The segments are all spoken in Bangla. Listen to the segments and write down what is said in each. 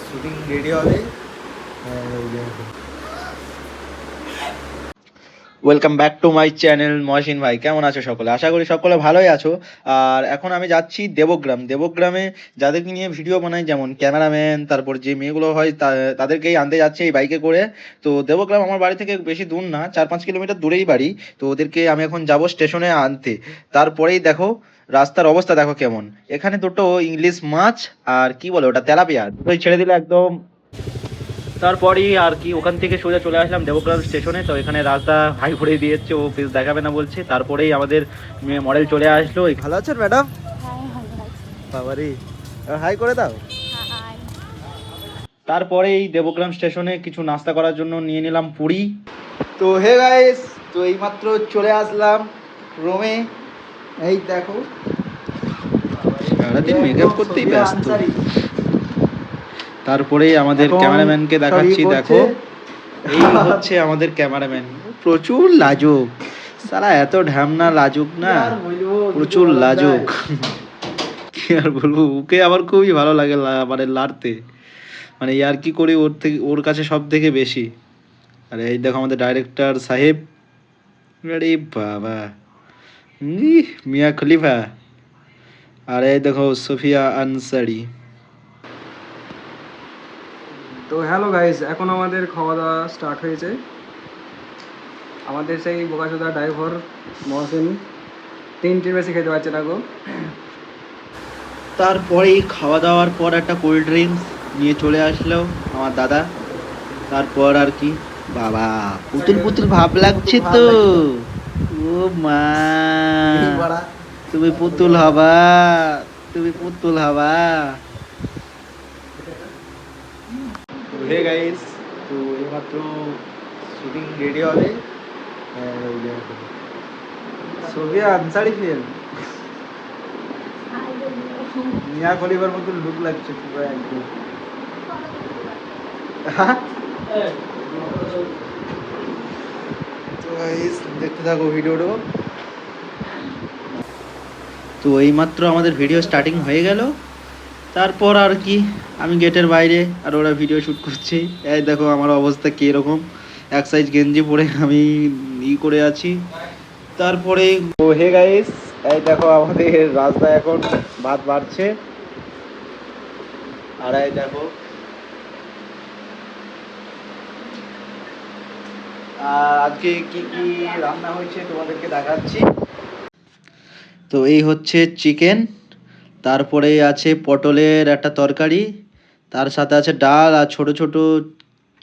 শুটিং রেডি হবে। Welcome back to my channel. Mohsin ভাই, কেমন আছো সকলে? আশা করি সকলে ভালোই আছো। আর এখন আমি যাচ্ছি দেবগ্রাম। দেবগ্রামে যাদেরকে নিয়ে ভিডিও বানাই, যেমন ক্যামেরাম্যান, তারপর যে মেয়েগুলো হয় তাদেরকেই আনতে যাচ্ছি এই বাইকে করে। তো দেবগ্রাম আমার বাড়ি থেকে বেশি দূর না, 4-5 কিলোমিটার দূরেই বাড়ি। তো ওদেরকে আমি এখন যাব স্টেশনে আনতে। তারপরেই দেখো রাস্তার অবস্থা দেখো কেমন। এখানে দুটো ইংলিশ মাছ আর কি বলে ওটা, তেলাপিয়া, দুটোই ছেড়ে দিলে একদম। তারপরেই আর কি ওখান থেকে সোজা চলে আসলাম দেবগ্রাম স্টেশনে। তো এখানে রাস্তা হাই করে দিয়েছে, ও ফেস দেখাবে না বলছে। তারপরেই আমাদের মডেল চলে আসলো। ভালো আছেন ম্যাডাম? হ্যাঁ, ভালো আছি। বাবারি, হাই করে দাও। হাই। তারপরেই দেবগ্রাম স্টেশনে কিছু নাস্তা করার জন্য নিয়ে নিলাম পুরি। তো হে গাইস, তো এইমাত্র চলে আসলাম রোমে। এই দেখো, সারাদিন মেকআপ করতেই ব্যস্ত। তারপরেই আমাদের ক্যামেরাম্যানকে দেখাচ্ছি, দেখো এই হচ্ছে আমাদের ক্যামেরাম্যান। প্রচুর লাজুক, সালা এত ঢ্যামনা লাজুক না, প্রচুর লাজুক। কি আর বলবো, ওকে আমার খুবই ভালো লাগে মানে লাড়তে, মানে ইয়ার কি করি ওর থেকে, ওর কাছে সব থেকে বেশি। আরে এই দেখো আমাদের ডাইরেক্টর সাহেব। আরে বাবা, মিয়া খলিফা। আর এই দেখো সোফিয়া আনসারি। তো হ্যালো গাইস, এখন আমাদের খাওয়া দাওয়া স্টার্ট হয়েছে। আমাদের সেই বোকাচোদা ড্রাইভার মহসিন তিনটির বেশি খেতে পারছে না গো। তারপরেই খাওয়া দাওয়ার পর একটা কোল্ড ড্রিঙ্কস নিয়ে চলে আসলো আমার দাদা। তারপর আর কি, বাবা পুতুল পুতুল ভাব লাগছে তো। ও মা, তুমি পুতুল হবা, তুমি পুতুল হবা। হে গাইস, তো এইমাত্র শুটিং রেডি হবে। সোফিয়া আনসারি ফিল্ম, মিয়া খলিফার মতো লুক লাগছে পুরো একদম। তো গাইস দেখতে থাকো ভিডিওটা। তো এইমাত্র আমাদের ভিডিও স্টার্টিং হয়ে গেল। তারপর আর কি, আমি গেটের বাইরে আর ওরা ভিডিও শ্যুট করছে। এই দেখো আমার অবস্থা কীরকম, এক সাইজ গেঞ্জি পরে আমি করে আছি। তারপরে ও হে গাইস, এই দেখো আমাদের রাস্তায় এখন ভাত বাড়ছে। আর এই দেখো, আর আজকে কি কি রান্না হয়েছে তোমাদেরকে দেখাচ্ছি। তো এই হচ্ছে চিকেন, তারপরে আছে পটলের একটা তরকারি, তার সাথে আছে ডাল আর ছোট ছোট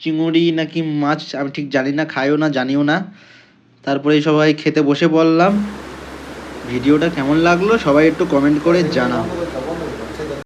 চিংড়ি নাকি মাছ, আমি ঠিক জানি না, খাইও না জানিও না। তারপরে সবাই খেতে বসে পড়লাম। ভিডিওটা কেমন লাগলো সবাই একটু কমেন্ট করে জানাও।